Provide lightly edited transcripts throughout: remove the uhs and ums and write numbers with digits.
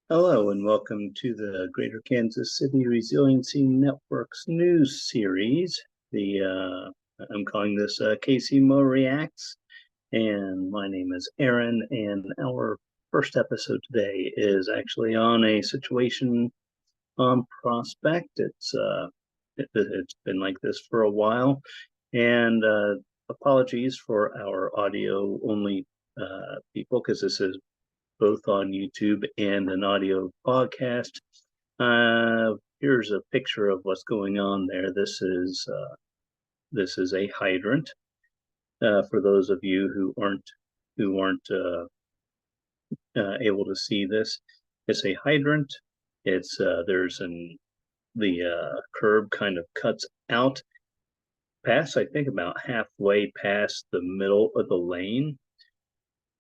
Hello and welcome to the Greater Kansas City Resiliency Network's news series. I'm calling this KCMO Reacts, and my name is Aaron. And our first episode today is actually on a situation on Prospect. It's been like this for a while, and apologies for our audio only people because this is both on YouTube and an audio podcast. Here's a picture of what's going on there. This is a hydrant. For those of you who aren't able to see this, it's a hydrant. It's there's an the curb kind of cuts out past, I think, about halfway past the middle of the lane,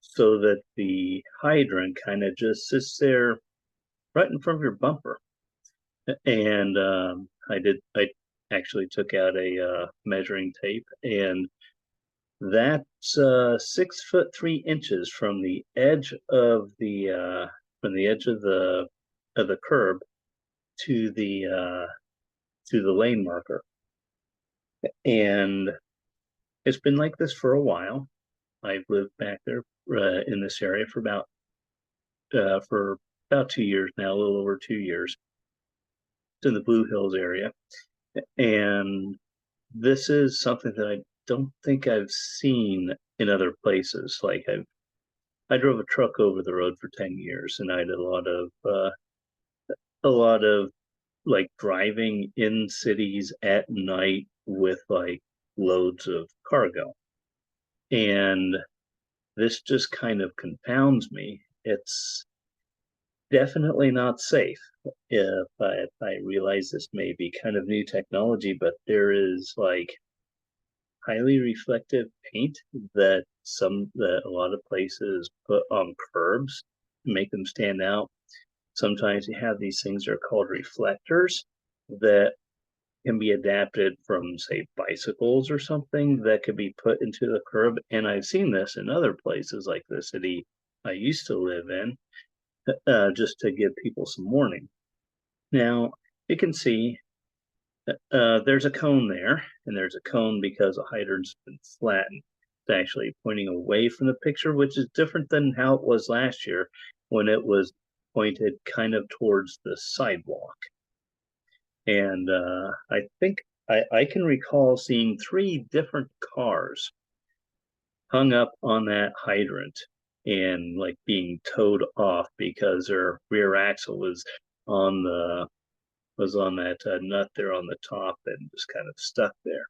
so that the hydrant kind of just sits there right in front of your bumper. And I actually took out a measuring tape, and that's 6 foot 3 inches from the edge of the curb to the lane marker. And it's been like this for a while. I've lived back there in this area for about 2 years now, a little over 2 years. It's in the Blue Hills area, and this is something that I don't think I've seen in other places. I drove a truck over the road for 10 years, and I did a lot of like driving in cities at night with like loads of cargo. And this just kind of confounds me. It's definitely not safe. If I realize this may be kind of new technology, but there is like highly reflective paint that a lot of places put on curbs to make them stand out. Sometimes you have these things that are called reflectors that can be adapted from, say, bicycles or something that could be put into the curb. And I've seen this in other places like the city I used to live in, just to give people some warning. Now, you can see there's a cone there, and there's a cone because a hydrant's been flattened. It's actually pointing away from the picture, which is different than how it was last year when it was pointed kind of towards the sidewalk. And I think I can recall seeing 3 different cars hung up on that hydrant and like being towed off because their rear axle on the was on that nut there on the top and just kind of stuck there.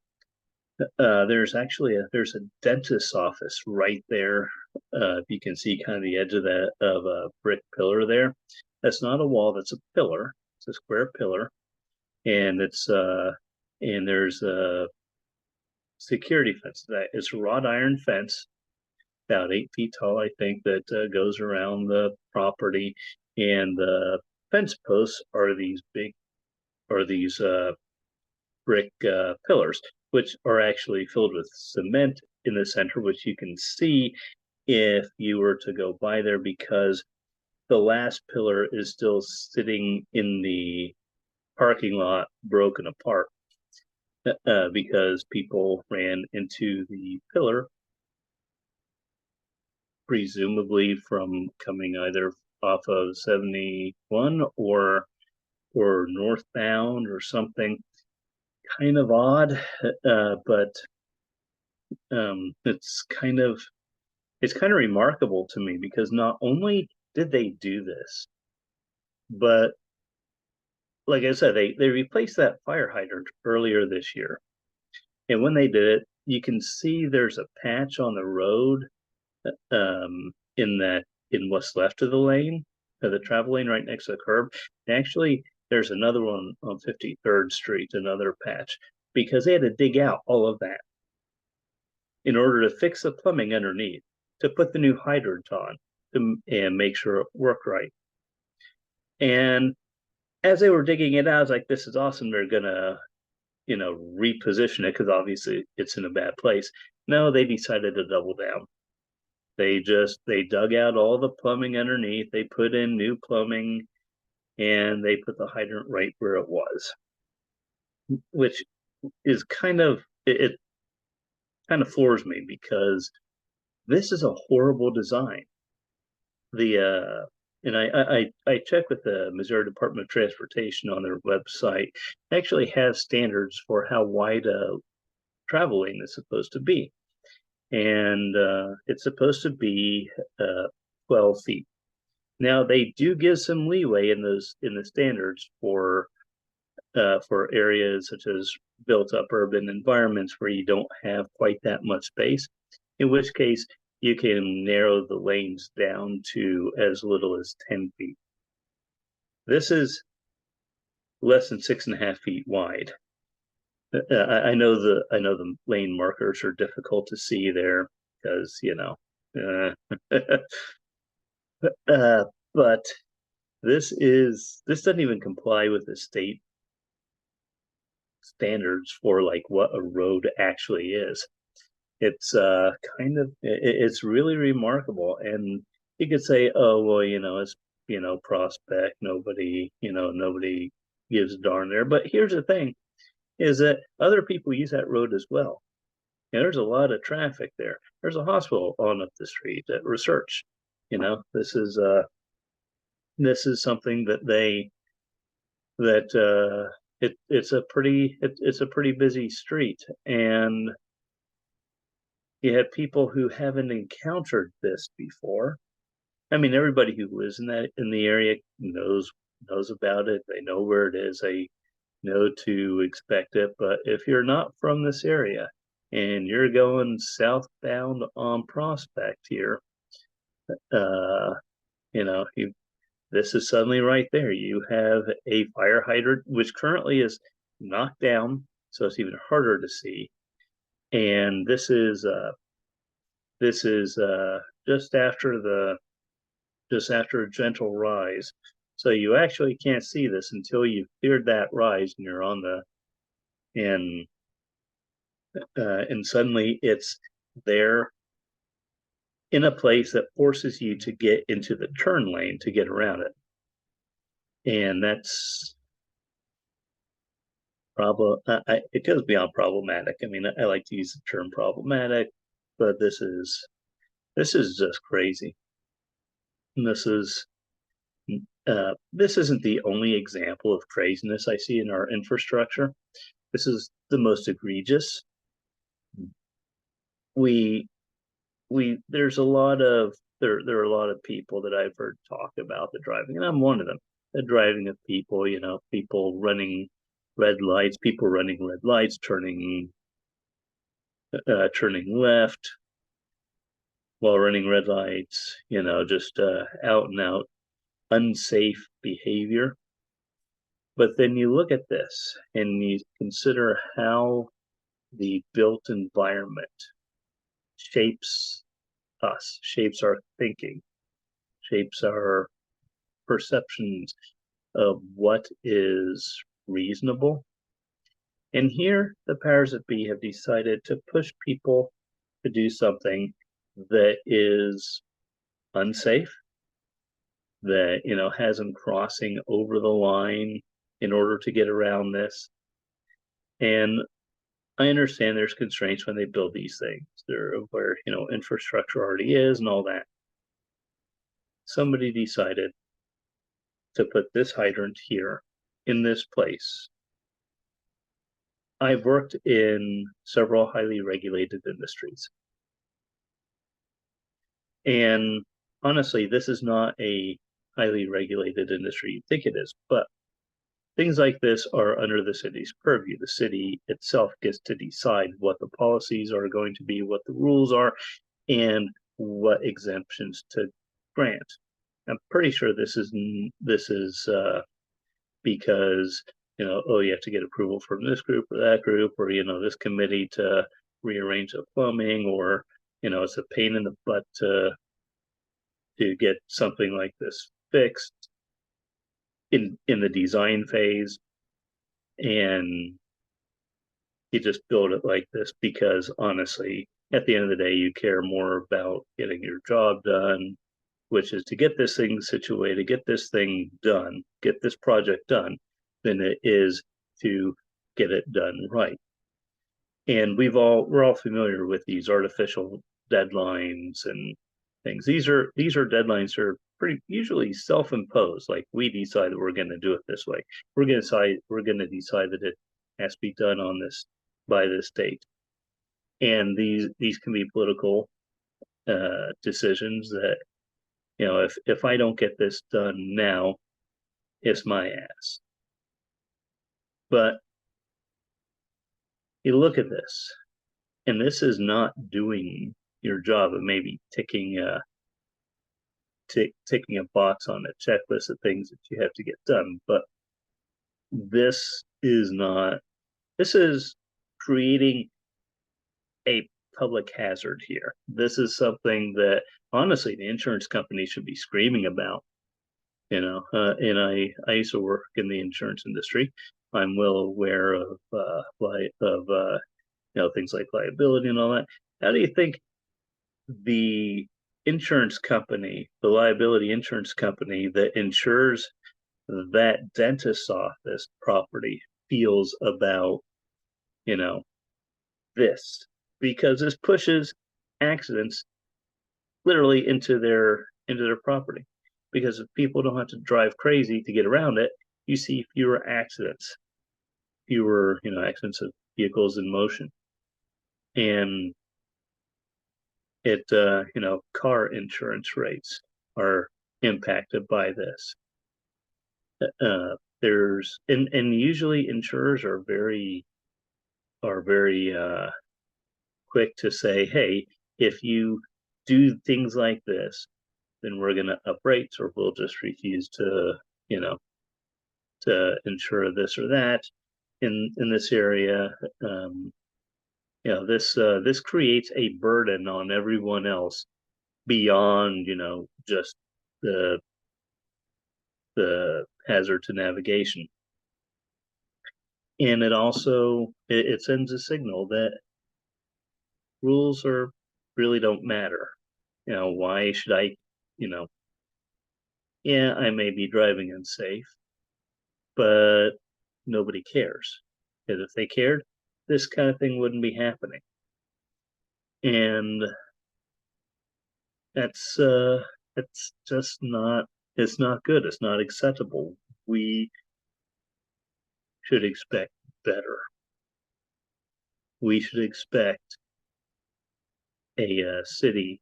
There's a dentist's office right there. If you can see kind of the edge of a brick pillar there. That's not a wall, that's a pillar. It's a square pillar, and there's a security fence. That it's a wrought iron fence, about 8 feet tall, I think, that goes around the property. And the fence posts are these brick pillars, which are actually filled with cement in the center, which you can see if you were to go by there, because the last pillar is still sitting in the parking lot, broken apart, because people ran into the pillar, presumably from coming either off of 71 or northbound or something. Kind of odd, but it's kind of remarkable to me, because not only did they do this, but like I said, they replaced that fire hydrant earlier this year. And when they did it, you can see there's a patch on the road, in what's left of the lane, the travel lane right next to the curb. And actually, there's another one on 53rd Street, another patch, because they had to dig out all of that in order to fix the plumbing underneath, to put the new hydrant on, and make sure it worked right. And as they were digging it out, I was like, this is awesome. They're gonna, reposition it because obviously it's in a bad place. No, they decided to double down. They dug out all the plumbing underneath, they put in new plumbing, and they put the hydrant right where it was, which is it kind of floors me because this is a horrible design. The and I checked with the Missouri Department of Transportation on their website. It actually has standards for how wide a travel lane is supposed to be, and it's supposed to be 12 feet. Now they do give some leeway in the standards for areas such as built up urban environments where you don't have quite that much space, in which case you can narrow the lanes down to as little as 10 feet. This is less than 6.5 feet wide. I know the lane markers are difficult to see there because but this doesn't even comply with the state standards for like what a road actually is. It's it's really remarkable. And you could say, oh well, it's Prospect, nobody gives a darn there. But here's the thing, is that other people use that road as well. And there's a lot of traffic there. There's a hospital on up the street at Research. This is something that it's a pretty busy street, and you have people who haven't encountered this before. I mean, everybody who lives in the area knows about it. They know where it is. They know to expect it. But if you're not from this area and you're going southbound on Prospect here, uh, this is suddenly right there. You have a fire hydrant, which currently is knocked down, so it's even harder to see. And this is just after a gentle rise. So you actually can't see this until you've cleared that rise and you're on the and suddenly it's there in a place that forces you to get into the turn lane to get around it. And that's it goes beyond problematic. I mean, I like to use the term problematic, but this is just crazy. And this isn't the only example of craziness I see in our infrastructure. This is the most egregious. We there's a lot of there are a lot of people that I've heard talk about the driving, and I'm one of them. The driving of people, people running red lights, turning left while running red lights, just out and out unsafe behavior. But then you look at this and you consider how the built environment shapes us, shapes our thinking, shapes our perceptions of what is reasonable. And here, the powers that be have decided to push people to do something that is unsafe, that has them crossing over the line in order to get around this. And I understand there's constraints when they build these things. They're where infrastructure already is and all that. Somebody decided to put this hydrant here in this place. I've worked in several highly regulated industries. And honestly, this is not a highly regulated industry. You think it is, but things like this are under the city's purview. The city itself gets to decide what the policies are going to be, what the rules are, and what exemptions to grant. I'm pretty sure this is because you have to get approval from this group or that group, or this committee to rearrange the plumbing, or it's a pain in the butt to get something like this fixed in the design phase, and you just build it like this because honestly at the end of the day, you care more about getting your job done, which is to get this thing situated, get this thing done, get this project done, than it is to get it done right. And we're all familiar with these artificial deadlines and things. These are deadlines that are pretty usually self-imposed. Like we decide that we're going to do it this way. We're going to decide that it has to be done on this by this date. And these can be political decisions that, if I don't get this done now, it's my ass. But you look at this, and this is not doing your job of maybe ticking a box on a checklist of things that you have to get done. But this is not. This is creating a public hazard here. This is something that honestly the insurance company should be screaming about. And I used to work in the insurance industry. I'm well aware of things like liability and all that. How do you think the the liability insurance company that insures that dentist's office property feels about, you know, this? Because this pushes accidents literally into their property. Because if people don't have to drive crazy to get around it, you see fewer accidents, fewer, accidents of vehicles in motion. And car insurance rates are impacted by this. And usually insurers are very quick to say, hey, if you do things like this, then we're going to up rates, or we'll just refuse to, you know, to insure this or that in this area. This creates a burden on everyone else beyond, just the hazard to navigation. And it sends a signal that rules really don't matter. Why should I, you know, yeah, I may be driving unsafe, but nobody cares. Because if they cared, this kind of thing wouldn't be happening. And that's just not it's not good. It's not acceptable. We should expect better. We should expect a city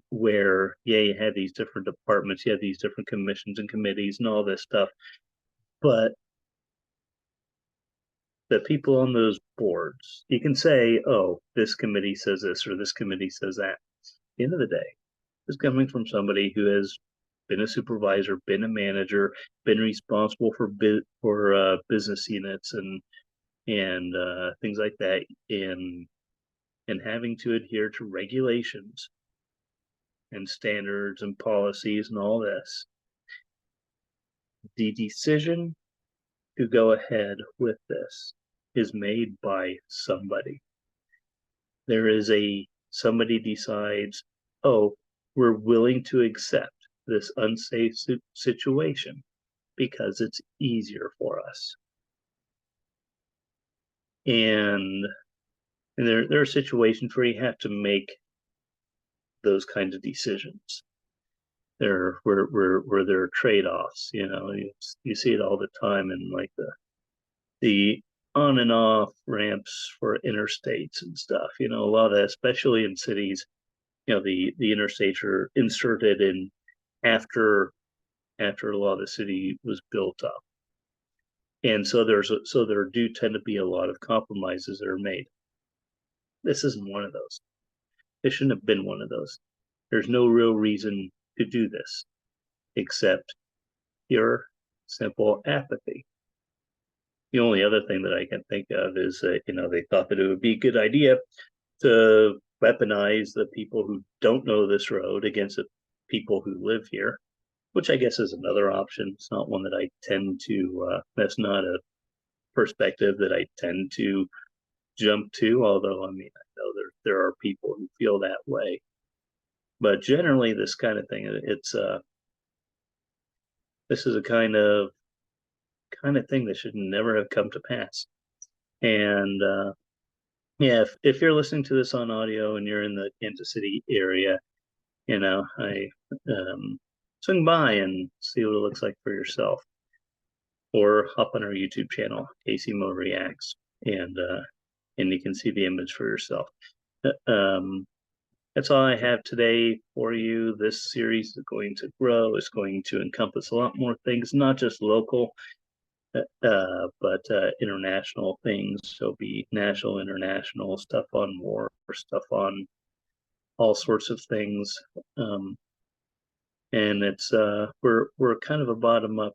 where, yeah, you had these different departments, you had these different commissions and committees and all this stuff, but the people on those boards, you can say, oh, this committee says this or this committee says that. At the end of the day, it's coming from somebody who has been a supervisor, been a manager, been responsible for business units and things like that, and having to adhere to regulations and standards and policies and all this. The decision to go ahead with this is made by somebody. Somebody decides, oh, we're willing to accept this unsafe situation because it's easier for us. And there are situations where you have to make those kinds of decisions. Where there are trade-offs. You see it all the time in like the on and off ramps for interstates and stuff. A lot of that, especially in cities, the interstates are inserted in after a lot of the city was built up. And so there do tend to be a lot of compromises that are made. This isn't one of those. This shouldn't have been one of those. There's no real reason to do this except pure, simple apathy. The only other thing that I can think of is that, they thought that it would be a good idea to weaponize the people who don't know this road against the people who live here, which I guess is another option. It's not one that I tend to, that's not a perspective that I tend to jump to, although I mean I know there are people who feel that way. But generally this kind of thing, it's this is a kind of thing that should never have come to pass. And yeah, if you're listening to this on audio and you're in the Kansas City area, I swing by and see what it looks like for yourself, or hop on our YouTube channel, KCMO Reacts, and you can see the image for yourself. Um, that's all I have today for you. This series is going to grow. It's going to encompass a lot more things, not just local, but international things. So be national, international stuff on war, stuff on all sorts of things. Um, and it's we're kind of a bottom up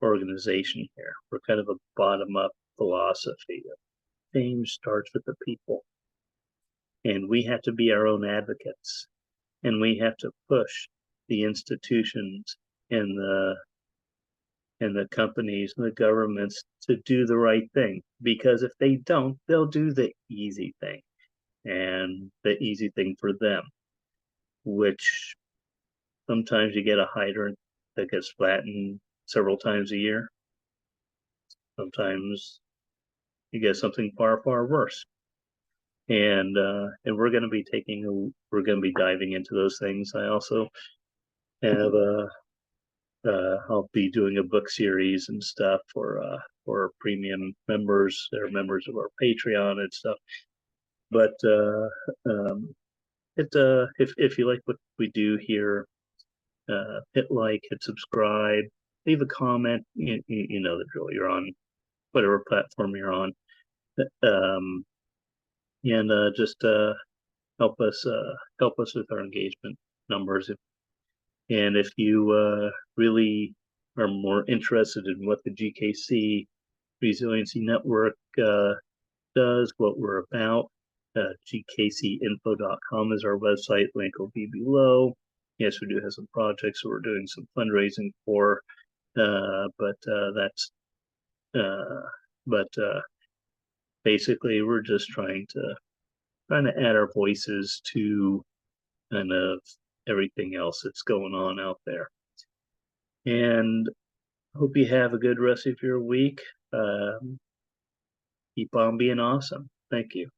organization here. We're kind of a bottom up philosophy. Change starts with the people, and we have to be our own advocates, and we have to push the institutions and the companies and the governments to do the right thing, because if they don't, they'll do the easy thing, and the easy thing for them, which sometimes you get a hydrant that gets flattened several times a year. Sometimes you get something far, far worse. And we're going to be diving into those things. I also have I'll be doing a book series and stuff for premium members that are members of our Patreon and stuff. But if you like what we do here, hit like, hit subscribe, leave a comment. You know the drill. You're on whatever platform you're on, and just help us with our engagement numbers. And if you really are more interested in what the GKC Resiliency Network does, what we're about, gkcinfo.com is our website. Link will be below. Yes, we do have some projects that we're doing some fundraising for, but basically we're just trying to add our voices to kind of everything else that's going on out there. And hope you have a good rest of your week. Keep on being awesome. Thank you.